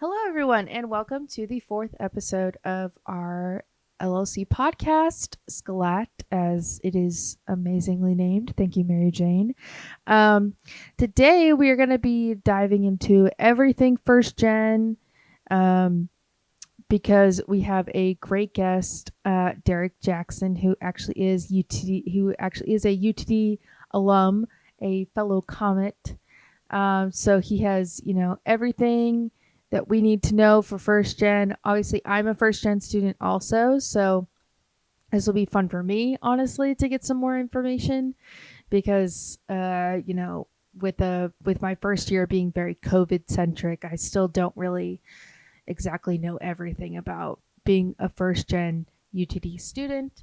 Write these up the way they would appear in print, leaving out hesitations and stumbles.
Hello, everyone, and welcome to the fourth episode of our LLC podcast, Sklat, as it is amazingly named. Thank you, Mary Jane. Um, Today, we are going to be diving into everything first gen because we have a great guest, Derek Jackson, who actually is a UTD alum, a fellow Comet. So he has, everything that we need to know for first gen. Obviously, I'm a first gen student also, so this will be fun for me, honestly, to get some more information because, with my first year being very COVID centric, I still don't really exactly know everything about being a first gen UTD student.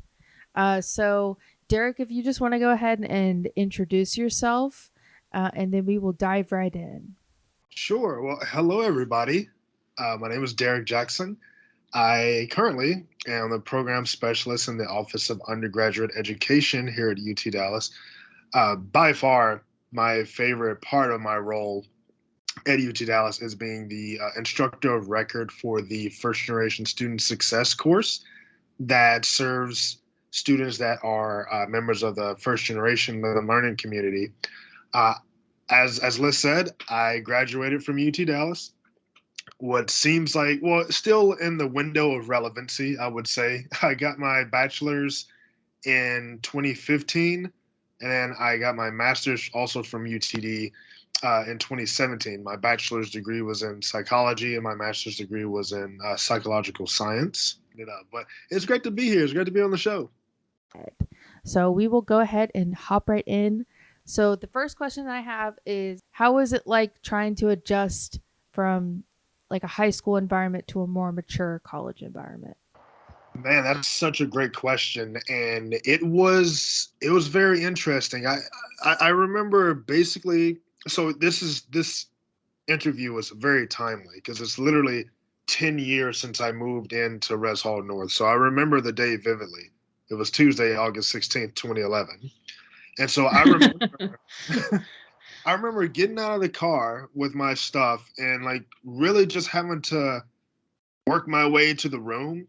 So, Derek, if you just want to go ahead and introduce yourself, and then we will dive right in. Sure. Well, hello, everybody. My name is Derek Jackson. I currently am the program specialist in the Office of Undergraduate Education here at UT Dallas. By far, my favorite part of my role at UT Dallas is being the instructor of record for the First Generation Student Success course that serves students that are members of the first generation living learning community. Uh, as Liz said, I graduated from UT Dallas. What seems like, well, still in the window of relevancy, I would say. I got my bachelor's in 2015, and then I got my master's also from UTD in 2017. My bachelor's degree was in psychology, and my master's degree was in psychological science. But it's great to be here. It's great to be on the show. So we will go ahead and hop right in. So the first question I have is, how is it like trying to adjust from like a high school environment to a more mature college environment? Man, that's such a great question, and it was very interesting. I remember basically. So this interview was very timely because it's literally 10 years since I moved into Res Hall North. So I remember the day vividly. It was Tuesday, August 16th, 2011, and so I remember I remember getting out of the car with my stuff and like really just having to work my way to the room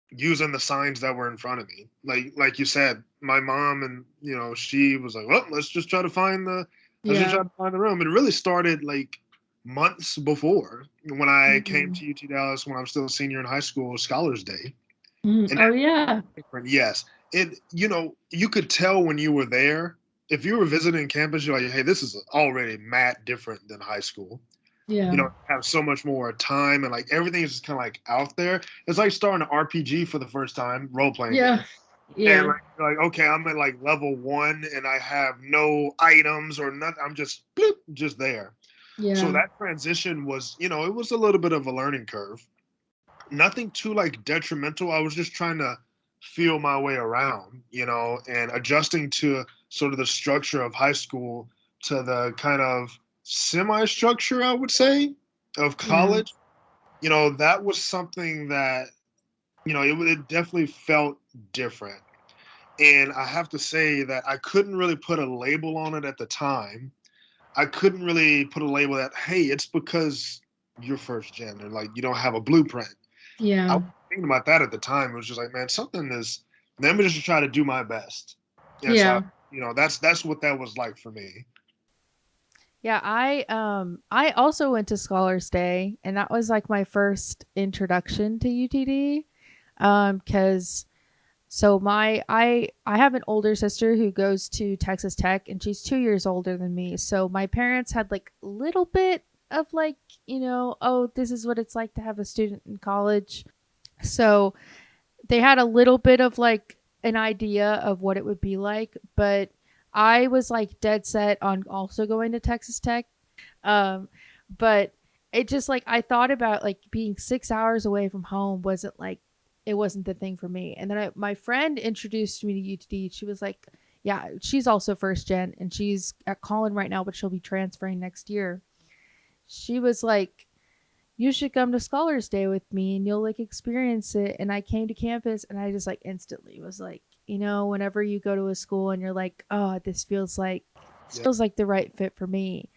using the signs that were in front of me. Like you said, my mom and she was like, "Well, let's just Yeah. try to find the room." It really started like months before when I came Mhm. to UT Dallas when I was still a senior in high school, Scholars Day, and Oh, yeah. that's different. Yes, you could tell when you were there. If you were visiting campus, you're like, "Hey, this is already mad different than high school." Yeah. Have so much more time and like everything is just kind of like out there. It's like starting an RPG for the first time, role playing Yeah. game. And Yeah. like you're like, okay, I'm at like level one and I have no items or nothing. I'm just bloop, just there. So Yeah. that transition was, it was a little bit of a learning curve. Nothing too like detrimental. I was just trying to feel my way around, and adjusting to sort of the structure of high school to the kind of semi structure, I would say, of Yeah. college. That was something that, it definitely felt different. And I have to say that I couldn't really put a label on it at the time. I couldn't really put a label that, hey, it's because you're first gen or like you don't have a blueprint. I Yeah. was thinking about that at the time. It was just like, man, something is. Let me just try to do my best. And so, Yeah. that's what that was like for me. Yeah, I also went to Scholars Day, and that was like my first introduction to UTD. Cuz so I have an older sister who goes to Texas Tech, and she's 2 years older than me. So my parents had like a little bit of like, oh, this is what it's like to have a student in college. So they had a little bit of like an idea of what it would be like, but I was like dead set on also going to Texas Tech. Um, but it just like I thought about like being 6 hours away from home wasn't like it wasn't the thing for me. And then my friend introduced me to UTD. She was like, yeah, she's also first gen and she's at Collin right now, but she'll be transferring next year. She was like, you should come to Scholars Day with me and you'll like experience it. And I came to campus and I just like instantly was like, whenever you go to a school and you're like, oh, this feels like Yeah. the right fit for me.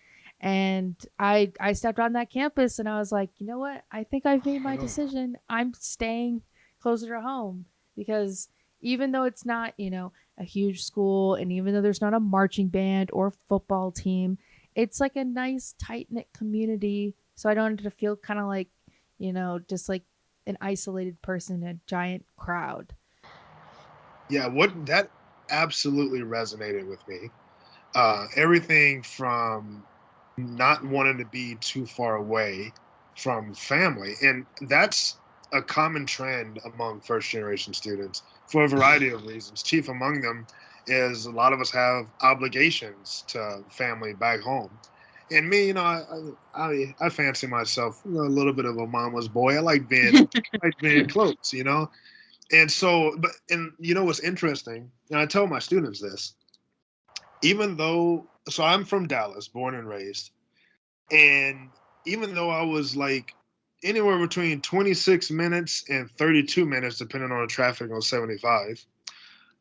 And I stepped on that campus and I was like, you know what? I think I've made my Oh, decision. I'm staying closer to home because even though it's not, a huge school and even though there's not a marching band or football team, it's like a nice tight knit community. So I don't have to feel kind of like, just like an isolated person in a giant crowd. yeah, what that absolutely resonated with me. Everything from not wanting to be too far away from family. And that's a common trend among first generation students for a variety of reasons. Chief among them is a lot of us have obligations to family back home. And me, I fancy myself a little bit of a mama's boy. I like being close, And so, but and what's interesting, and I tell my students this, even though so I'm from Dallas, born and raised, and even though I was like anywhere between 26 minutes and 32 minutes, depending on the traffic on 75,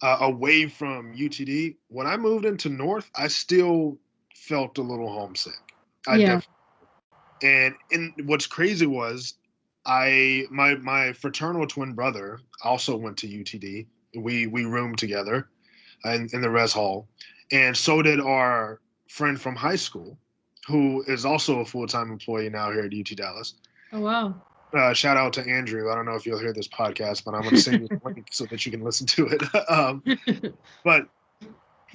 away from UTD, when I moved into North, I still felt a little homesick. I Yeah. definitely. And what's crazy was my fraternal twin brother also went to UTD. We roomed together in the res hall, and so did our friend from high school, who is also a full time employee now here at UT Dallas. Oh wow. Shout out to Andrew. I don't know if you'll hear this podcast, but I'm going to send you the link so that you can listen to it. But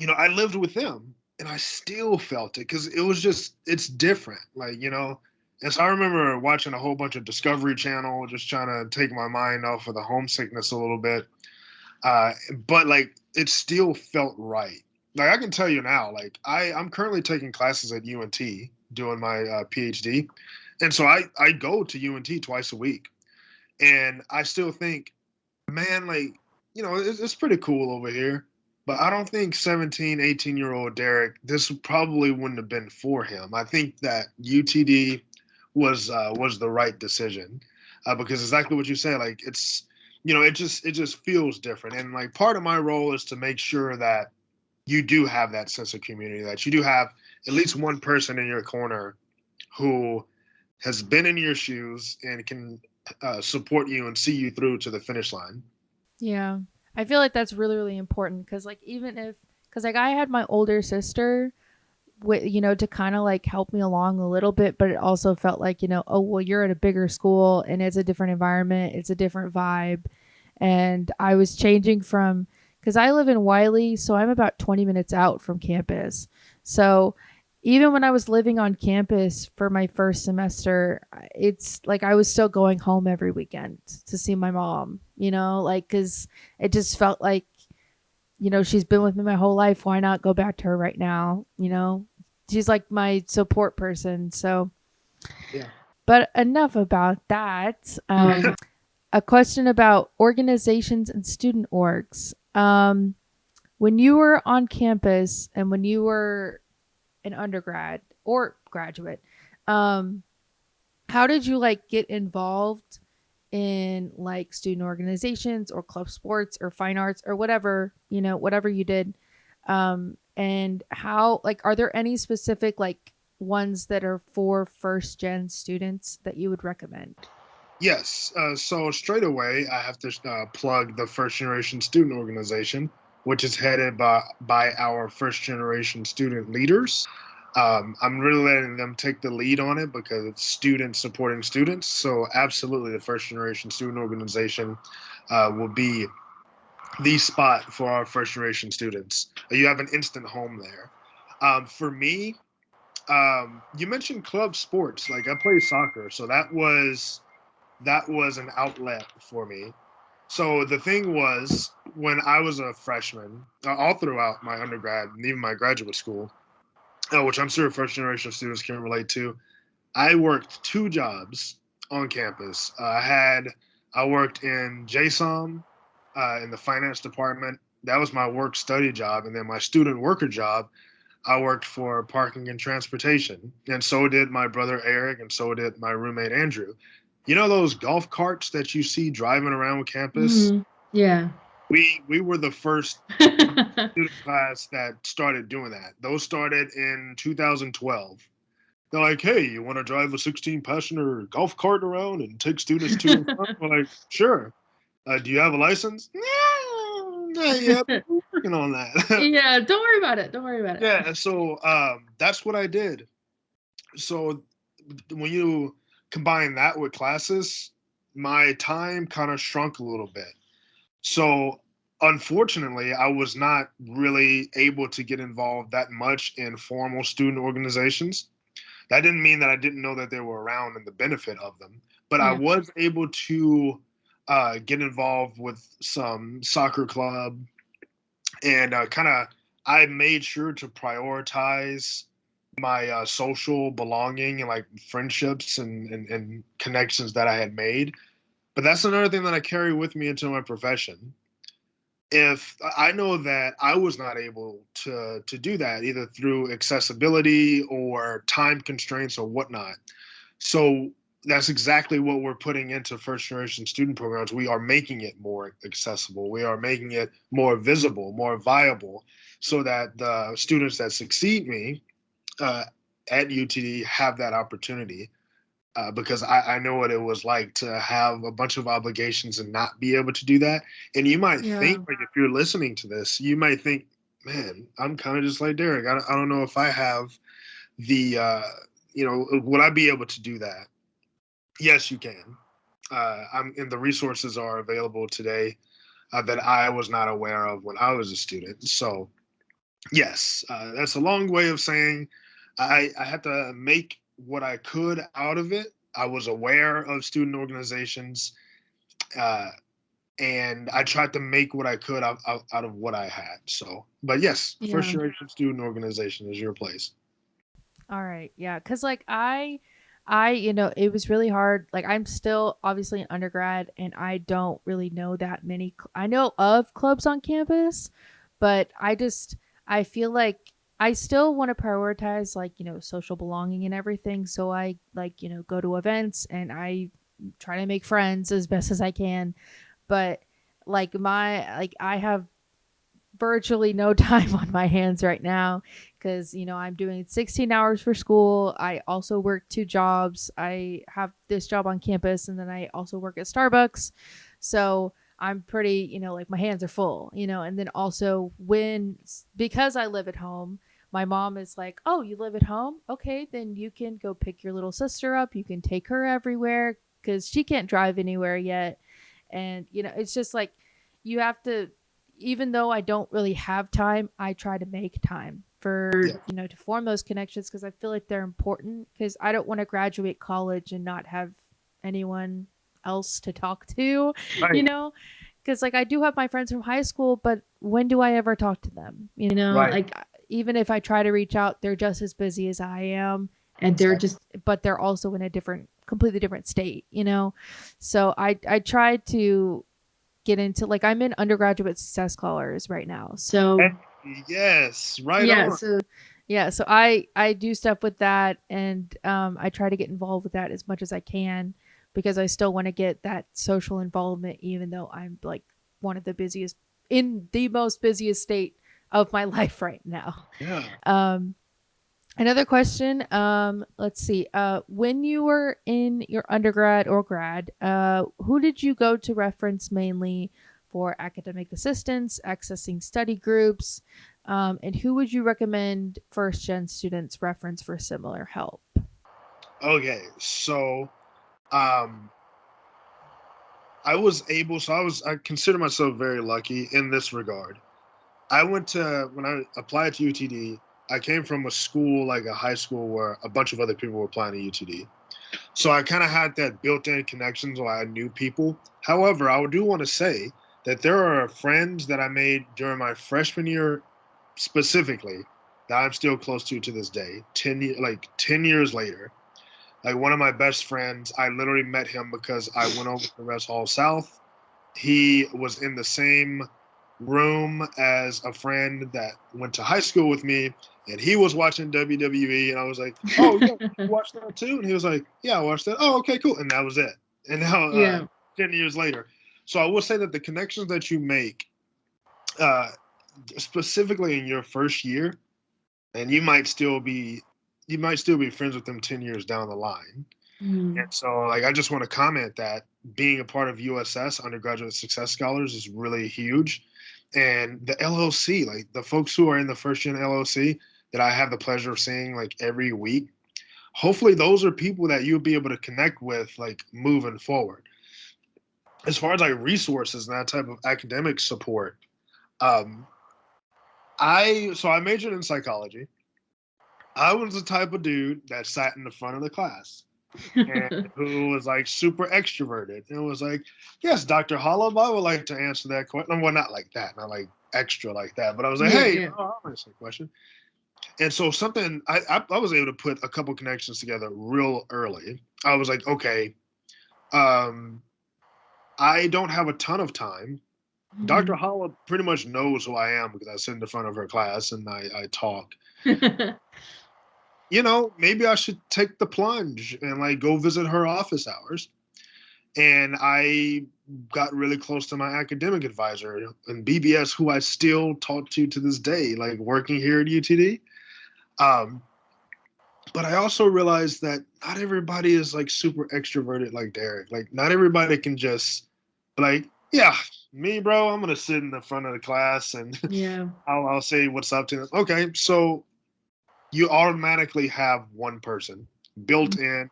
I lived with them, and I still felt it because it's different. And so I remember watching a whole bunch of Discovery Channel, just trying to take my mind off of the homesickness a little bit. But like it still felt right. Like I can tell you now, like I'm currently taking classes at UNT doing my PhD, and so I go to UNT twice a week, and I still think, man, like it's pretty cool over here. But I don't think 17, 18-year-old Derek, this probably wouldn't have been for him. I think that UTD was the right decision because exactly what you said, like it just feels different. And like part of my role is to make sure that you do have that sense of community, that you do have at least one person in your corner who has been in your shoes and can support you and see you through to the finish line. Yeah. I feel like that's really, really important because, like, because, like, I had my older sister with, to kind of like help me along a little bit, but it also felt like, oh, well, you're at a bigger school and it's a different environment, it's a different vibe. And I was changing from, because I live in Wiley, so I'm about 20 minutes out from campus. So even when I was living on campus for my first semester, it's like I was still going home every weekend to see my mom, like, because it just felt like, she's been with me my whole life. Why not go back to her right now? She's like my support person. So, Yeah. but enough about that. A question about organizations and student orgs. When you were on campus and when you were an undergrad or graduate, um, how did you like get involved in like student organizations or club sports or fine arts or whatever, whatever you did? And how, like, are there any specific like ones that are for first gen students that you would recommend? Yes. So straight away, I have to plug the First Generation Student Organization, which is headed by our first generation student leaders. I'm really letting them take the lead on it because it's students supporting students. So absolutely, the First Generation Student Organization will be the spot for our first generation students. You have an instant home there. For me, you mentioned club sports. Like I play soccer, so that was an outlet for me. So the thing was, when I was a freshman, all throughout my undergrad and even my graduate school, which I'm sure first generation students can relate to, I worked two jobs on campus. I worked in JSOM in the finance department. That was my work study job, and then my student worker job, I worked for parking and transportation, and so did my brother Eric, and so did my roommate Andrew. You know those golf carts that you see driving around campus? Yeah. We were the first student class that started doing that. Those started in 2012. They're like, hey, you want to drive a 16 passenger golf cart around and take students to and from? We're like, sure. Do you have a license? No, not yet, but we're working on that. Yeah, don't worry about it. Don't worry about it. Yeah, so that's what I did. So when you combine that with classes, my time kind of shrunk a little bit. So unfortunately, I was not really able to get involved that much in formal student organizations. That didn't mean that I didn't know that they were around and the benefit of them, but I Yeah. was able to get involved with some soccer club and kind of I made sure to prioritize my social belonging and like friendships and connections that I had made. But that's another thing that I carry with me into my profession. If I know that I was not able to do that either through accessibility or time constraints or whatnot, so that's exactly what we're putting into first generation student programs. We are making it more accessible. We are making it more visible, more viable, so that the students that succeed me uh, at UTD have that opportunity. Because I know what it was like to have a bunch of obligations and not be able to do that. And you might think, Yeah. like, if you're listening to this, you might think, man, I'm kind of just like Derek. I don't know if I have the, would I be able to do that? Yes, you can. And the resources are available today that I was not aware of when I was a student. So, yes, that's a long way of saying I had to make what I could out of it. I was aware of student organizations, uh, and I tried to make what I could out of what I had. So, but yes, first Yeah. generation student organization is your place. All right. Yeah. Cause like it was really hard. Like I'm still obviously an undergrad and I don't really know that many. I know of clubs on campus, but I feel like I still want to prioritize like, social belonging and everything. So I like, go to events and I try to make friends as best as I can. But I have virtually no time on my hands right now because I'm doing 16 hours for school. I also work two jobs. I have this job on campus and then I also work at Starbucks. So I'm pretty, like my hands are full, and then also because I live at home, my mom is like, oh, you live at home, okay, then you can go pick your little sister up, you can take her everywhere because she can't drive anywhere yet. And it's just like you have to, even though I don't really have time, I try to make time for, Yeah, to form those connections because I feel like they're important because I don't want to graduate college and not have anyone else to talk to, you right, know? Because like I do have my friends from high school, but when do I ever talk to them? right, Like, Even if I try to reach out, they're just as busy as I am, and they're exactly. just, but they're also in a completely different state. So I try to get into like I'm in undergraduate success scholars right now. so, Yes, right yeah. on. So, Yeah, so I do stuff with that, and I try to get involved with that as much as I can because I still want to get that social involvement, even though I'm like one of the busiest in the most busiest state of my life right now. Yeah. Um, Another question. Let's see. When you were in your undergrad or grad, who did you go to reference mainly for academic assistance, accessing study groups, and who would you recommend first gen students reference for similar help? Okay. So, um, I consider myself very lucky in this regard. When I applied to UTD, I came from a school, like a high school, where a bunch of other people were applying to UTD. So I kind of had that built in connections where I knew people. However, I do want to say that there are friends that I made during my freshman year specifically that I'm still close to this day, 10 years later. Like one of my best friends, I literally met him because I went over to Rest Hall South. He was in the same room as a friend that went to high school with me, and he was watching WWE. And I was like, "Oh yeah, you watched that too?" And he was like, "Yeah, I watched that." Oh, okay, cool. And that was it. And now, yeah. 10 years later, so I will say that the connections that you make, uh, specifically in your first year, and you might still be you might still be friends with them 10 years down the line. And Mm. so, like, I just want to comment that being a part of USS, Undergraduate Success Scholars, is really huge. And the LLC, like the folks who are in the first gen LLC that I have the pleasure of seeing like every week, hopefully those are people that you'll be able to connect with like moving forward. As far as like resources and that type of academic support, um, I majored in psychology. I was the type of dude that sat in the front of the class and who was like super extroverted and was like, "Yes, Dr. Holub, I would like to answer that question." Well, not like that, not like extra like that, but I was like, Yeah, "Hey, yeah. I'll answer the question." And so something I was able to put a couple connections together real early. I was like, okay, um, I don't have a ton of time. Dr. Mhm. Holub pretty much knows who I am because I sit in the front of her class and I talk. Maybe I should take the plunge and like go visit her office hours. And I got really close to my academic advisor and BBS, who I still talk to this day, like working here at UTD. Um, but I also realized that not everybody is like super extroverted like Derek. Like, not everybody can just be like, yeah, me, bro, I'm gonna sit in the front of the class and Yeah. I'll say what's up to them. Okay, so you automatically have one person built in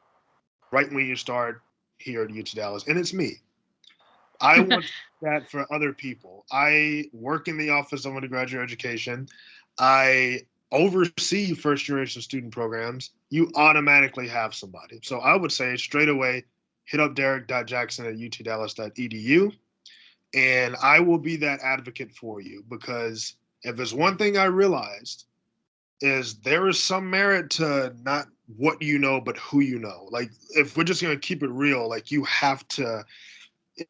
right when you start here at UT Dallas, and it's me. I want that for other people. I work in the Office of Undergraduate Education. I oversee first generation student programs. You automatically have somebody. So I would say straight away, hit up Derek.Jackson at utdallas.edu, and I will be that advocate for you because if there's one thing I realized is there is some merit to not what you know, but who you know. Like, if we're just going to keep it real, like, you have to,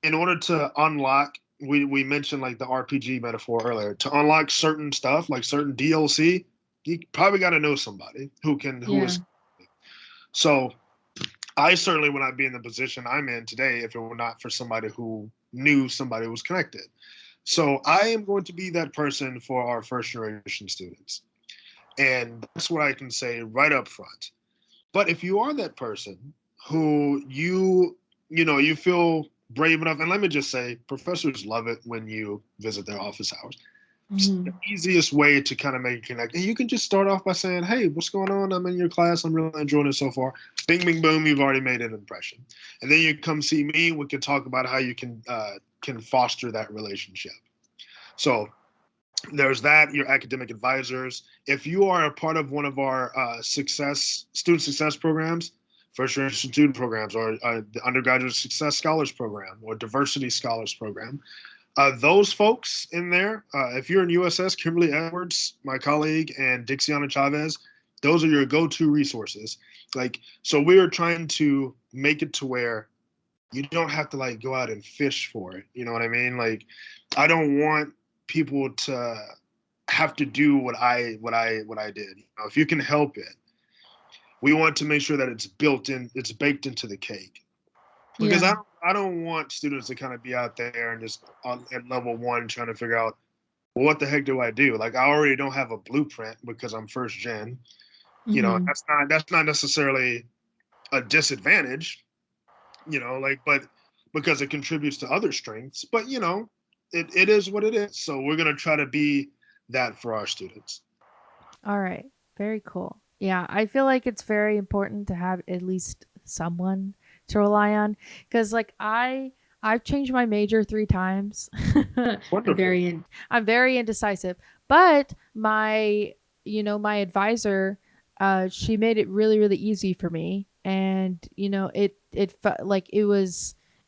in order to unlock, we mentioned like the RPG metaphor earlier, to unlock certain stuff like certain DLC, you probably got to know somebody who Yeah. is. So I certainly would not be in the position I'm in today if it were not for somebody who knew somebody who was connected. So I am going to be that person for our first generation students, and that's what I can say right up front. But if you are that person who you feel brave enough, and let me just say, professors love it when you visit their office hours. It's the Mhm. easiest way to kind of make a connect. And you can just start off by saying, "Hey, what's going on? I'm in your class. I'm really enjoying it so far." Bing, bing, boom. You've already made an impression. And then you come see me. We can talk about how you can foster that relationship. So there's that. Your academic advisors. If you are a part of one of our student success programs, first generation student programs, or the undergraduate success scholars program, or diversity scholars program, those folks in there, if you're in USS, Kimberly Edwards, my colleague, and Dixiana Chavez, those are your go-to resources. Like, so we are trying to make it to where you don't have to like go out and fish for it. You know what I mean? Like, I don't want people to have to do what I did. If you can help it, we want to make sure that it's baked into the cake. Because Yeah. I don't want students to kind of be out there and just at level one trying to figure out, well, what the heck do I do? Like, I already don't have a blueprint because I'm first gen. Mhm. That's not necessarily a disadvantage. Like, but because it contributes to other strengths. But it is what it is. So we're gonna try to be that for our students. All right. Very cool. Yeah, I feel like it's very important to have at least someone to rely on cuz like I've changed my major 3 times. I'm Wonderful. very in. I'm very indecisive, but my advisor, she made it really, really easy for me, and like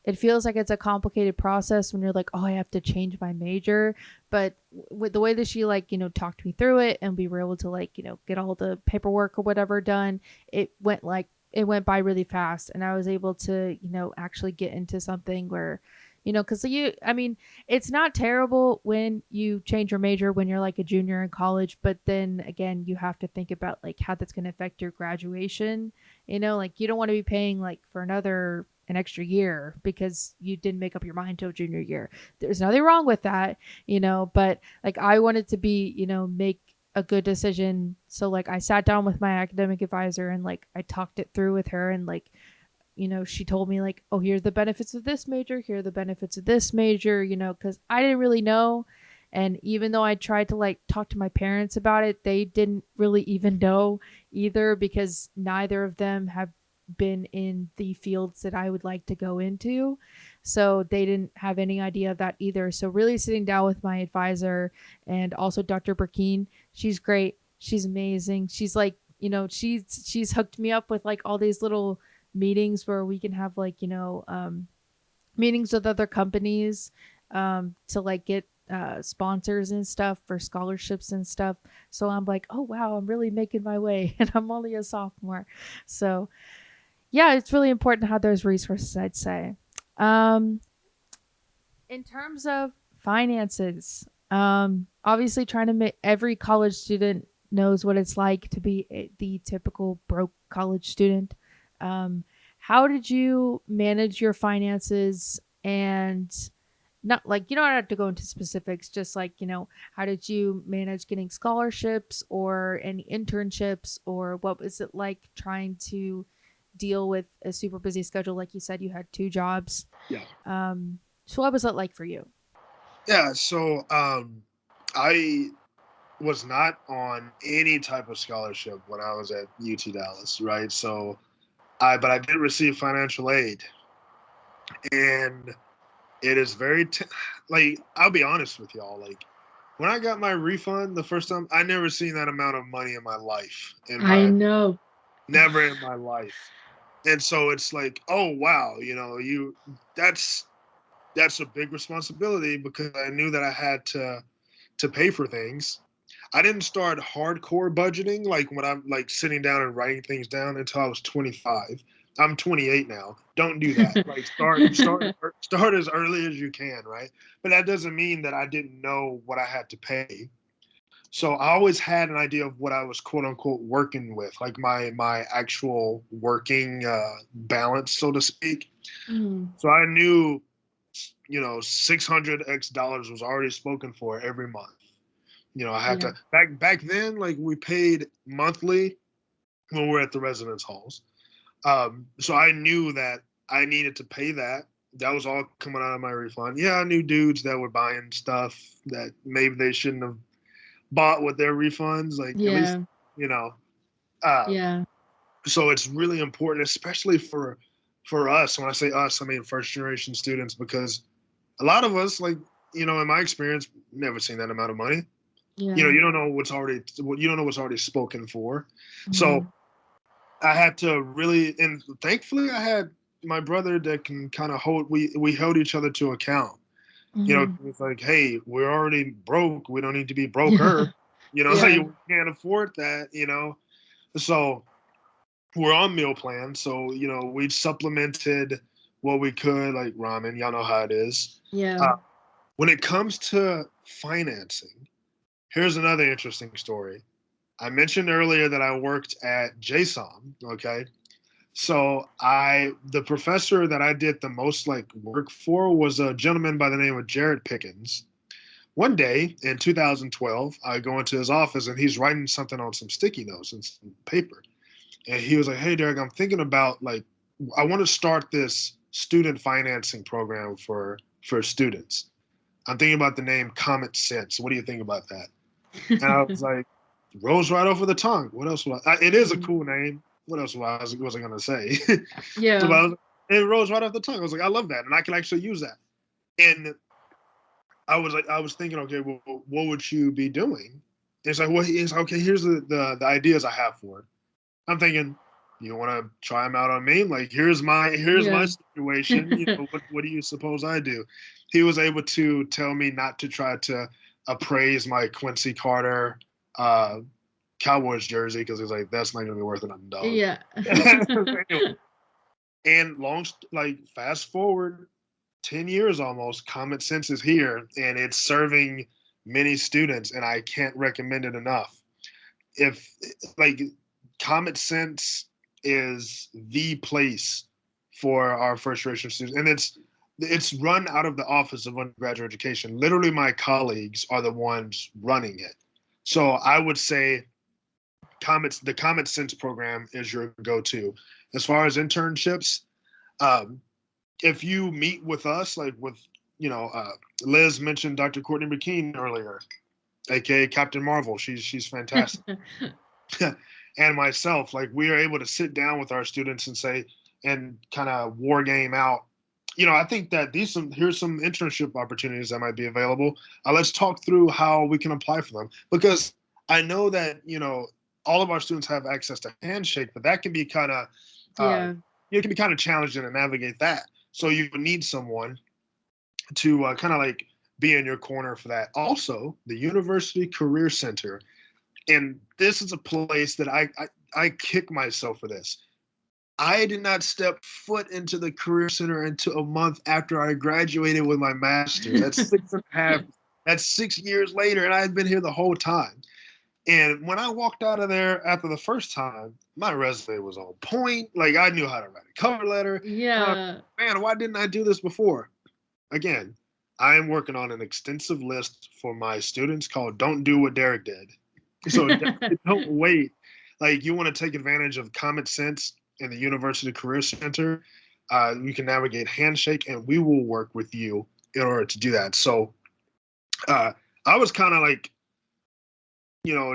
it feels like it's a complicated process when you're like, oh, I have to change my major, but with the way that she like talked me through it, and we were able to like get all the paperwork or whatever done, it went by really fast, and I was able to actually get into something where because I mean, it's not terrible when you change your major when you're like a junior in college, but then again, you have to think about like how that's going to affect your graduation. Like you don't want to be paying like for an extra year because you didn't make up your mind till junior year. There's nothing wrong with that, but like I wanted to be, make a good decision. So like I sat down with my academic advisor and like I talked it through with her, and like, she told me like, oh, here's the benefits of this major, here are the benefits of this major, because I didn't really know. And even though I tried to like talk to my parents about it, they didn't really even know either, because neither of them have been in the fields that I would like to go into. So they didn't have any idea of that either. So really sitting down with my advisor and also Dr. Burkeen, she's great. She's amazing. She's like, she's hooked me up with like all these little meetings where we can have like, meetings with other companies to like get sponsors and stuff for scholarships and stuff. So I'm like, oh wow, I'm really making my way, and I'm only a sophomore. So yeah, it's really important to have those resources, I'd say. Um, in terms of finances, obviously trying to make every college student knows what it's like to be the typical broke college student. Um, how did you manage your finances? And not like, you don't have to go into specifics, just like, how did you manage getting scholarships or any internships, or what was it like trying to deal with a super busy schedule? Like you said, you had two jobs. Yeah. So what was it like for you? Yeah. So I was not on any type of scholarship when I was at UT Dallas, right? So but I did receive financial aid, and it is like, I'll be honest with y'all, like when I got my refund the first time, I never seen that amount of money in my life, I know. never in my life. And so it's like, oh wow, that's that's a big responsibility, because I knew that I had to pay for things. I didn't start hardcore budgeting, like when I'm like sitting down and writing things down, until I was 25. I'm 28 now. Don't do that. Like start as early as you can, right? But that doesn't mean that I didn't know what I had to pay. So I always had an idea of what I was quote unquote working with, like my actual working balance, so to speak. Mm, So I knew, 600 X dollars was already spoken for every month. I had yeah. to back then, like we paid monthly when we were at the residence halls. So I knew that I needed to pay that. That was all coming out of my refund. Yeah, I knew dudes that were buying stuff that maybe they shouldn't have bought with their refunds. Like, at least, Yeah. you know. Uh, Yeah. so it's really important, especially for us. When I say us, I mean first generation students, because a lot of us, like, in my experience, never seen that amount of money. Yeah. You don't know what's already spoken for. So Mm, I had to really, and thankfully I had my brother that can kind of we held each other to account. mhm. It's like, hey, we're already broke. We don't need to be Yeah. broker. Like, Yeah. we can't afford that. So we're on meal plan. So, we supplemented what we could, like ramen. Y'all know how it is. Yeah. Uh, when it comes to financing, here's another interesting story. I mentioned earlier that I worked at JSOM. Okay. So the professor that I did the most like work for was a gentleman by the name of Jared Pickens. One day in 2012, I go into his office and he's writing something on some sticky notes and some paper. And he was like, "Hey, Derek, I'm thinking about, like, I want to start this student financing program for students. I'm thinking about the name Comet Sense. What do you think about that?" And I was like, "Rose right off of the tongue. What else was it is a Mhm. cool name. What else was I gonna say?" So, Yeah. it rose right off the tongue. I was like, "I love that, and I can actually use that." And I was thinking, okay, well, what would you be doing? It's like, well, it's okay. Here's the ideas I have for it. I'm thinking, you want to try them out on me? Like, here's my Yeah. situation. What do you suppose I do? He was able to tell me not to try to appraise my Quincy Carter uh, Cowboys jersey, because he's like, that's not gonna be worth another dog. Yeah. Anyway, and like, fast forward 10 years almost, Common Sense is here, and it's serving many students, and I can't recommend it enough. If, like, Common Sense is the place for our first generation students, and it's run out of the Office of Undergraduate Education. Literally, my colleagues are the ones running it. So I would say the Common Sense program is your go-to. As far as internships, um, if you meet with us, like with you know, Liz mentioned Dr. Courtney McKean earlier, aka Captain Marvel. She's fantastic. And myself, like we are able to sit down with our students and say and kind of war game out. I think that here's some internship opportunities that might be available. Let's talk through how we can apply for them because I know that all of our students have access to Handshake, but that can be kind of uh, Yeah. it can be kind of challenging to navigate that. So you need someone to kind of like be in your corner for that. Also, the University Career Center, and this is a place that I kick myself for this. I did not step foot into the Career Center until a month after I graduated with my master's. That's six and a half. That's 6 years later, and I had been here the whole time. And when I walked out of there after the first time, my resume was on point. Like I knew how to write a cover letter. And I was Yeah. like, man, why didn't I do this before? Again, I am working on an extensive list for my students called Don't Do What Derek Did. So definitely don't wait. Like you want to take advantage of Common Sense in the University Career Center. You can navigate Handshake, and we will work with you in order to do that. So uh, I was kind of like,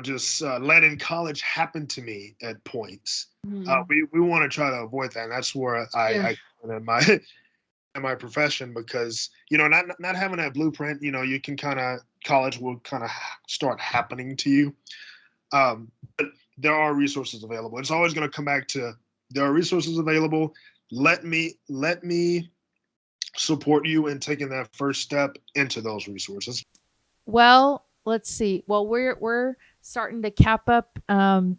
just letting college happen to me at points. Mhm. We want to try to avoid that. And that's where Yeah. I in my in my profession because not having that blueprint, you can kind of college will kind of start happening to you. But there are resources available. It's always going to come back to there are resources available. Let me support you in taking that first step into those resources. Well, let's see. Well, we're starting to cap up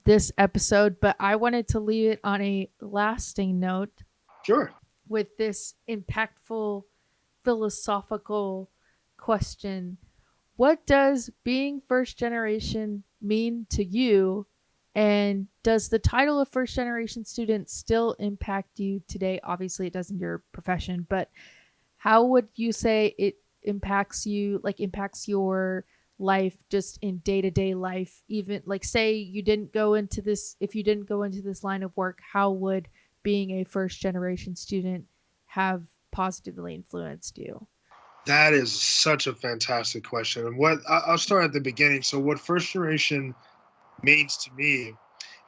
this episode, but I wanted to leave it on a lasting note Sure. with this impactful philosophical question. What does being first generation mean to you? And does the title of first generation student still impact you today? Obviously, it does in your profession, but how would you say it impacts you, like impacts your life just in day-to-day life? Even like say you didn't go into this, if you didn't go into this line of work, how would being a first generation student have positively influenced you? That is such a fantastic question. And I'll start at the beginning. So, what first generation means to me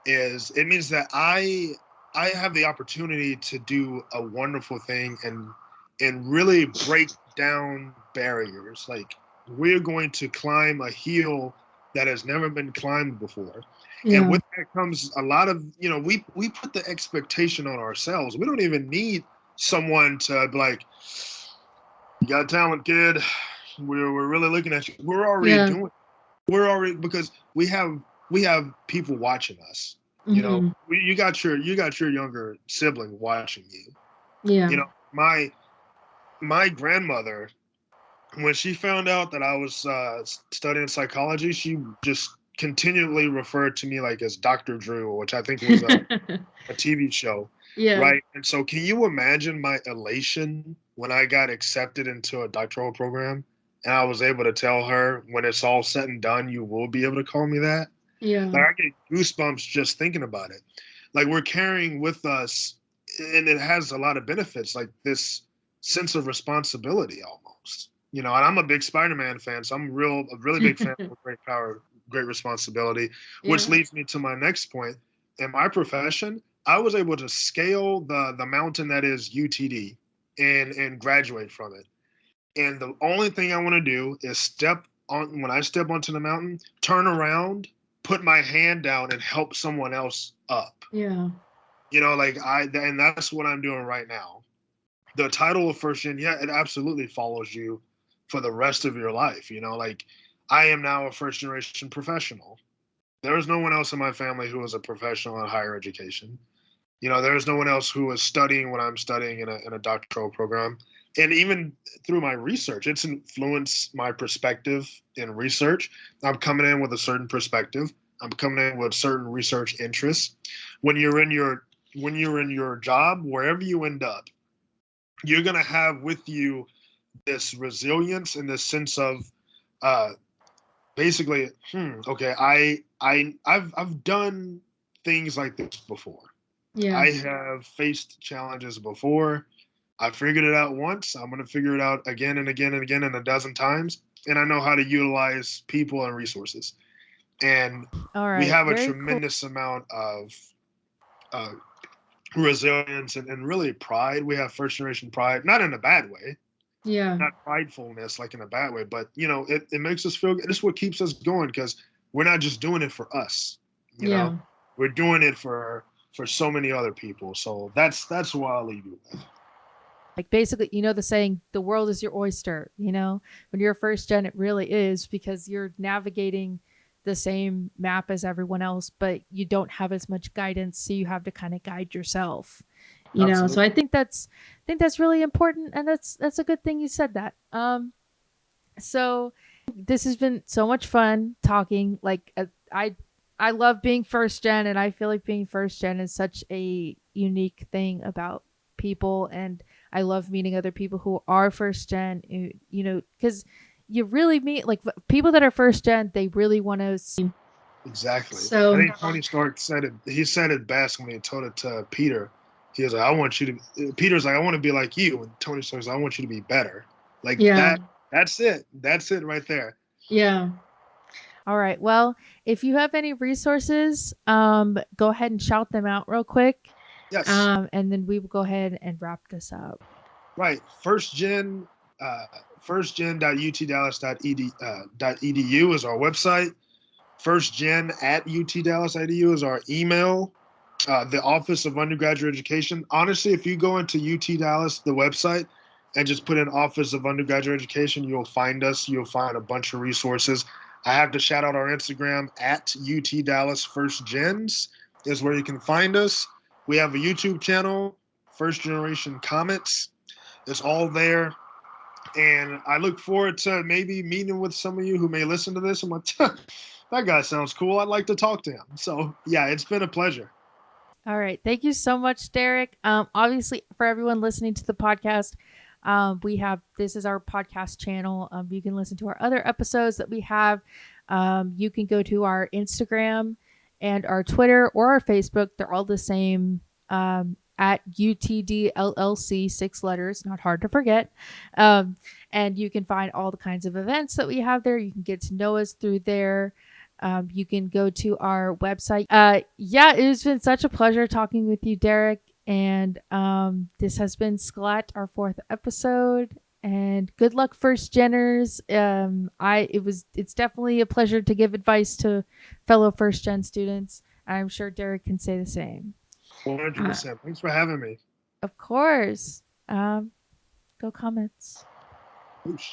is it means that I have the opportunity to do a wonderful thing and really break down barriers. Like we're going to climb a hill that has never been climbed before. And Yeah. with that comes a lot of, we put the expectation on ourselves. We don't even need someone to be like, you got talent, kid. We're really looking at you. We're already Yeah. doing. We're already because we have people watching us. Mhm. You got your younger sibling watching you. Yeah. You know, my grandmother when she found out that I was studying psychology, she just continually referred to me like as Dr. Drew, which I think was a TV show, Yeah. right? And so, can you imagine my elation when I got accepted into a doctoral program and I was able to tell her, when it's all said and done, you will be able to call me that? Yeah. Like, I get goosebumps just thinking about it. Like, we're carrying with us, and it has a lot of benefits, like this sense of responsibility almost. And I'm a big Spider-Man fan, so a really big fan of great power, great responsibility, which Yeah. leads me to my next point. In my profession, I was able to scale the mountain that is UTD and graduate from it. And the only thing I want to do is step on when I step onto the mountain, turn around, put my hand down, and help someone else up. Yeah. Like and that's what I'm doing right now. The title of first gen, yeah, it absolutely follows you for the rest of your life. Like I am now a first generation professional. There is no one else in my family who is a professional in higher education. There's no one else who is studying what I'm studying in a doctoral program. And even through my research, it's influenced my perspective in research. I'm coming in with a certain perspective. I'm coming in with certain research interests. When you're in your when you're in your job, wherever you end up, you're gonna have with you this resilience and this sense of uh, basically, okay, I've done things like this before. Yeah. I have faced challenges before. I figured it out once. I'm going to figure it out again and again and again and a dozen times. And I know how to utilize people and resources. And All we right, have a very cool. tremendous amount of uh, resilience and really pride. We have first generation pride, not in a bad way, Yeah. not pridefulness like in a bad way, but it makes us feel good. It's what keeps us going because we're not just doing it for us, you know, Yeah. we're doing it for so many other people. So that's why I'll leave you with. Like basically, the saying, the world is your oyster, when you're first gen, it really is because you're navigating the same map as everyone else, but you don't have as much guidance. So you have to kind of guide yourself. So Absolutely. I think that's really important. And that's a good thing you said that. So this has been so much fun talking. Like I love being first gen, and I feel like being first gen is such a unique thing about people. And I love meeting other people who are first gen. Because you really meet like people that are first gen. They really want to. Exactly. I So, think Tony Stark said it. He said it best when he told it to Peter. He was like, "I want you to." Peter's like, "I want to be like you," and Tony Stark's like, "I want you to be better." Like yeah. that. That's it. That's it right there. Yeah. All right. Well, if you have any resources, go ahead and shout them out real quick, Yes. and then we will go ahead and wrap this up. Right. Firstgen.utdallas.edu is our website. Firstgen@utdallas.edu is our email. The Office of Undergraduate Education. Honestly, if you go into UT Dallas, the website, and just put in Office of Undergraduate Education, you'll find us. You'll find a bunch of resources. I have to shout out our Instagram at UT Dallas First Gens is where you can find us. We have a YouTube channel, First Generation Comments. It's all there. And I look forward to maybe meeting with some of you who may listen to this. I'm like, that guy sounds cool. I'd like to talk to him. So, yeah, it's been a pleasure. All right. Thank you so much, Derek. Obviously, for everyone listening to the podcast, this is our podcast channel. You can listen to our other episodes that we have. You can go to our Instagram and our Twitter or our Facebook. They're all the same, at UTD LLC, 6 letters, not hard to forget. And you can find all the kinds of events that we have there. You can get to know us through there. You can go to our website. Yeah, it has been such a pleasure talking with you, Derek. And this has been Sklat, our 4th episode. And good luck, first geners. It's definitely a pleasure to give advice to fellow first gen students. I'm sure Derek can say the same. 100%. Thanks for having me. Of course. Go Comets. Oosh.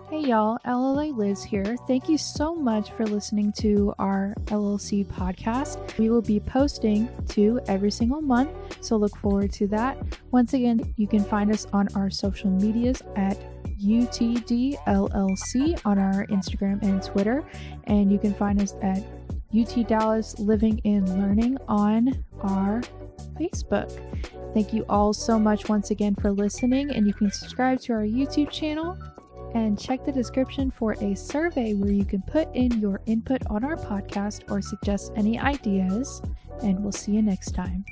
Hey y'all, LLA Liz here. Thank you so much for listening to our LLC podcast. We will be posting 2 every single month, so look forward to that. Once again, you can find us on our social medias at UTDLLC on our Instagram and Twitter, and you can find us at UT Dallas Living and Learning on our Facebook. Thank you all so much once again for listening, and you can subscribe to our YouTube channel and check the description for a survey where you can put in your input on our podcast or suggest any ideas, and we'll see you next time.